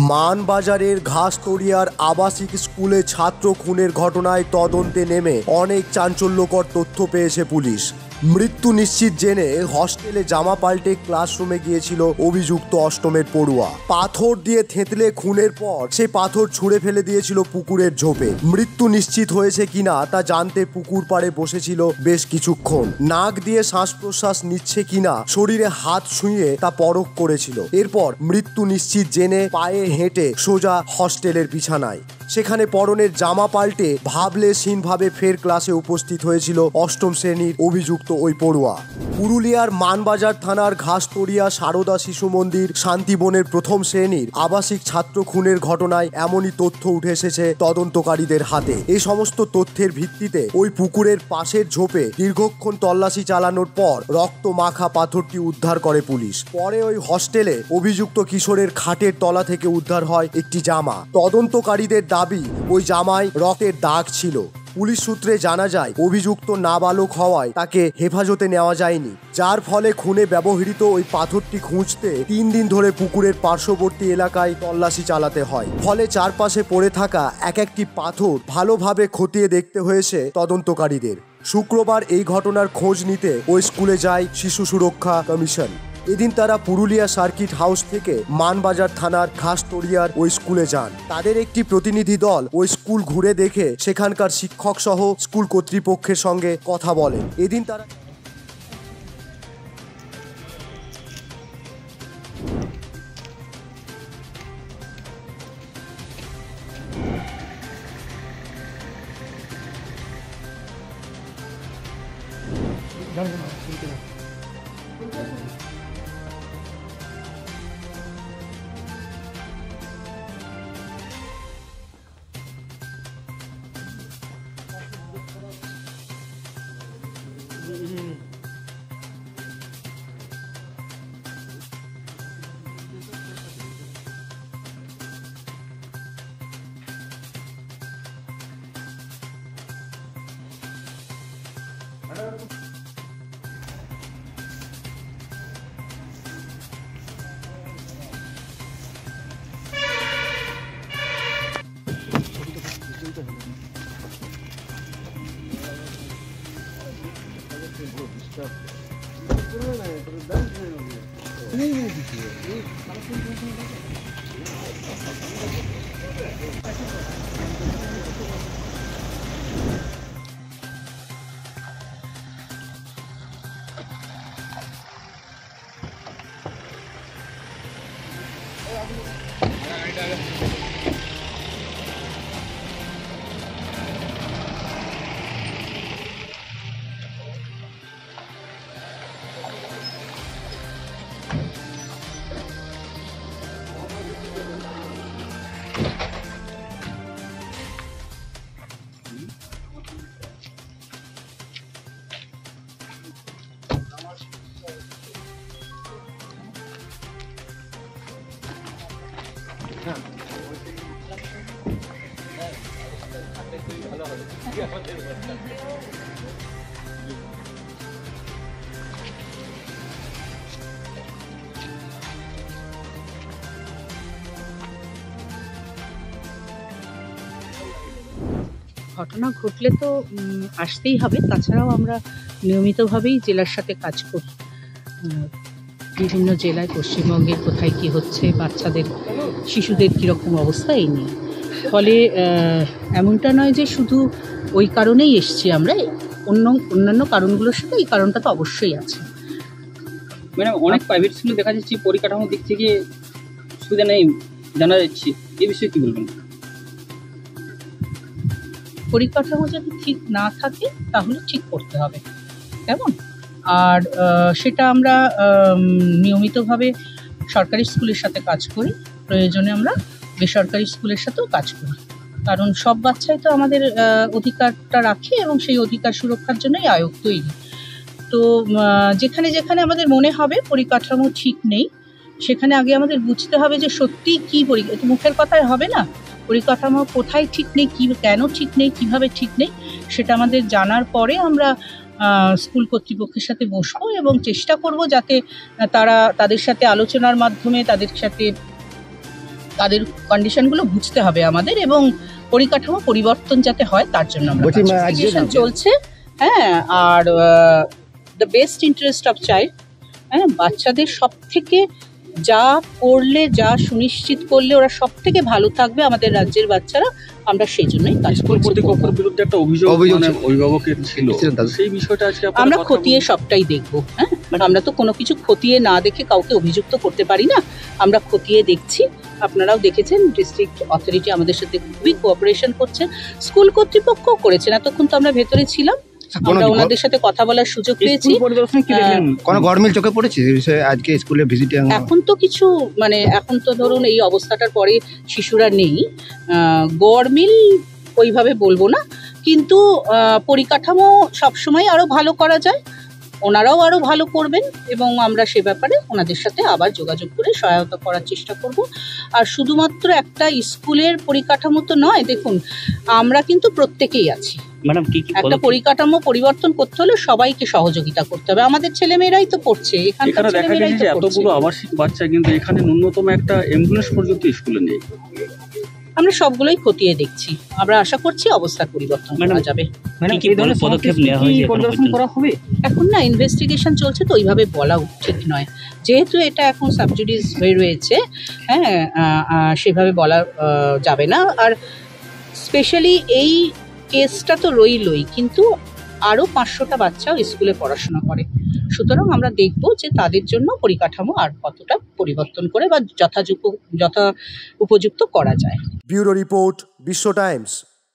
মানবাজারের ঘাসতরিয়ার আবাসিক স্কুলে ছাত্র খুনের ঘটনায় তদন্তে নেমে অনেক চাঞ্চল্যকর তথ্য পেয়েছে পুলিশ। মৃত্যু নিশ্চিত জেনে হস্টেলে জামা পাল্টে ক্লাসরুমে গিয়েছিল অভিযুক্ত অষ্টমের পড়ুয়া। পাথর দিয়ে থেঁতলে খুনের পর সেই পাথর ছুঁড়ে ফেলে দিয়েছিল পুকুরের ঝোপে। মৃত্যু নিশ্চিত হয়েছে কিনা তা জানতে পুকুর পাড়ে বসেছিল বেশ কিছুক্ষণ। নাক দিয়ে শ্বাস প্রশ্বাস নিচ্ছে কিনা শরীরে হাত ছুঁয়ে তা পরখ করেছিল। এরপর মৃত্যু নিশ্চিত জেনে পায়ে হেঁটে সোজা হস্টেলের বিছানায়, সেখানে পরনের জামা পাল্টে ভাবলেশহীনভাবে ফের ক্লাসে উপস্থিত হয়েছিল অষ্টম শ্রেণীর অভিযুক্ত ওই পড়ুয়া। পুরুলিয়ার মানবাজার থানার ঘাসতরিয়া সারদা শিশু মন্দির শান্তিবনের প্রথম শ্রেণীর আবাসিক ছাত্র খুনের ঘটনায় এমনই তথ্য উঠে এসেছে তদন্তকারীদের হাতে। এই সমস্ত তথ্যের ভিত্তিতে ওই পুকুরের পাশের ঝোপে দীর্ঘক্ষণ তল্লাশি চালানোর পর রক্ত মাখা পাথরটি উদ্ধার করে পুলিশ। পরে ওই হস্টেলে অভিযুক্ত কিশোরের খাটের তলা থেকে উদ্ধার হয় একটি জামা। তদন্তকারীদের দাবি ওই জামায় রক্তের দাগ ছিল। পুলিশ সূত্রে জানা যায় অভিযুক্ত নাবালক হওয়ায় তাকে হেফাজতে নেওয়া যায়নি, যার ফলে খুনে ব্যবহৃত ওই পাথরটি খুঁজতে 3 দিন ধরে পুকুরের পার্শ্ববর্তী এলাকায় তল্লাশি চালাতে হয়। ফলে চারপাশে পড়ে থাকা এক একটি পাথর ভালোভাবে খতিয়ে দেখতে হয়েছে তদন্তকারীদের। শুক্রবার এই ঘটনার খোঁজ নিতে ওই স্কুলে যায় শিশু সুরক্ষা কমিশন। এদিন তারা পুরুলিয়া সার্কিট হাউস থেকে মানবাজার থানার ঘাসতরিয়ার ওই স্কুলে যান। তাদের একটি প্রতিনিধি দল ওই স্কুল ঘুরে দেখে সেখানকার শিক্ষক সহ স্কুল কর্তৃপক্ষের সঙ্গে কথা বলেন। এদিন তারা ঘটনা ঘটলে তো আসতেই হবে। তাছাড়াও আমরা নিয়মিতভাবেই জেলার সাথে কাজ করি। বিভিন্ন জেলায় পশ্চিমবঙ্গের কোথায় কি হচ্ছে, বাচ্চাদের শিশুদের কীরকম অবস্থা এই নিয়ে। ফলে এমনটা নয় যে শুধু ওই কারণেই এসছি আমরা, অন্যান্য কারণগুলোর সাথে এই কারণটা তো অবশ্যই আছে। ম্যাডাম, অনেক প্রাইভেট স্কুলে দেখা যাচ্ছে পরিকাঠামোর দিক থেকে সুবিধা নেই জানা যাচ্ছে, এই বিষয়ে কী বলবেন? পরিকাঠামো যদি ঠিক না থাকে তাহলে ঠিক করতে হবে, কেমন? আর সেটা আমরা নিয়মিতভাবে সরকারি স্কুলের সাথে কাজ করি, প্রয়োজনে আমরা বেসরকারি স্কুলের সাথেও কাজ করি। কারণ সব বাচ্চাই তো আমাদের অধিকারটা রাখে এবং সেই অধিকার সুরক্ষার জন্যই আয়োগ তৈরি। তো যেখানে যেখানে আমাদের মনে হবে পরিকাঠামো ঠিক নেই, সেখানে আগে আমাদের বুঝতে হবে যে সত্যিই কী মুখের কথায় হবে না। পরিকাঠামো কোথায় ঠিক নেই, কেন ঠিক নেই, কিভাবে ঠিক নেই, সেটা আমাদের জানার পরে আমরা স্কুল কর্তৃপক্ষের সাথে বসবো এবং চেষ্টা করব যাতে তাদের সাথে আলোচনার মাধ্যমে তাদের সাথে তাদের কন্ডিশনগুলো বুঝতে হবে আমাদের, এবং পরিকাঠামো পরিবর্তন যাতে হয় তার জন্য আমরা ইনভেস্টিগেশন চলছে। হ্যাঁ, are the best interest of child, হ্যাঁ, বাচ্চাদের সব থেকে যা করলে, যা সুনিশ্চিত করলে ওরা সব থেকে ভালো থাকবে আমাদের রাজ্যের বাচ্চারা, আমরা সেই জন্যই কাজ স্কুল করছি। কর্তৃপক্ষের বিরুদ্ধে একটা অভিযোগ মানে অভিভাবকের ছিল, সেই বিষয়টা আজকে আপনারা আমরা কথা খতিয়ে সবটাই দেখবো। হ্যাঁ, আমরা তো কোনো কিছু খতিয়ে না দেখে কাউকে অভিযুক্ত করতে পারি না, আমরা খতিয়ে দেখছি। আপনারাও দেখেছেন ডিস্ট্রিক্ট অথরিটি আমাদের সাথে খুবই কোঅপারেশন করছে, স্কুল কর্তৃপক্ষ করেছেন। এতক্ষণ তো আমরা ভেতরে ছিলাম, আমরা ওনাদের সাথে কথা বলার সুযোগ পেয়েছি। কোনো গরমিল চোখে পড়েছে এই বিষয়ে আজকে স্কুলে ভিজিটে? এখন তো কিছু মানে এখন তো ধরুন এই অবস্থাটার পরে শিশুরা নেই, গড়মিল ওইভাবে বলবো না, কিন্তু পরিকাঠামো সবসময় আরো ভালো করা যায়, ওনারাও আরো ভালো করবেন, এবং আমরা সে ব্যাপারে ওনাদের সাথে আবার যোগাযোগ করে সহায়তা করার চেষ্টা করব। আর শুধুমাত্র একটা স্কুলের পরিকাঠামো তো নয়, দেখুন আমরা কিন্তু প্রত্যেকেই আছি। ম্যাডাম কি একটা পরিকাঠামো পরিবর্তন করতে হলে সবাইকে সহযোগিতা করতে হবে, আমাদের ছেলেমেয়েরাই তো পড়ছে, এখানে দেখা যাচ্ছে যে এতগুলো আবাসিক বাচ্চা, কিন্তু এখানে ন্যূনতম একটা অ্যাম্বুলেন্স পর্যন্ত স্কুলে নেই। আমরা সবগুলোই খতিয়ে দেখছি, আমরা আশা করছি অবস্থার পরিবর্তন করা যাবে। কি ধরনের পদক্ষেপ নেওয়া হয়েছে পরিদর্শন করা হবে? এখন না ইনভেস্টিগেশন চলছে, তো ওইভাবে বলা ঠিক নয়, যেহেতু এটা এখন সাবজুডিস হয়ে রয়েছে। হ্যাঁ, সেভাবে বলা যাবে না। আর স্পেশালি এই কেসটা তো রইলই, কিন্তু আরও 500টা বাচ্চাও স্কুলে পড়াশোনা করে, সুতরাং আমরা দেখব যে তাদের জন্য পরিকাঠামো আর কতটা পরিবর্তন করে বা যথা উপযুক্ত করা যায়। ব্যুরো রিপোর্ট, বিশ্ব টাইমস।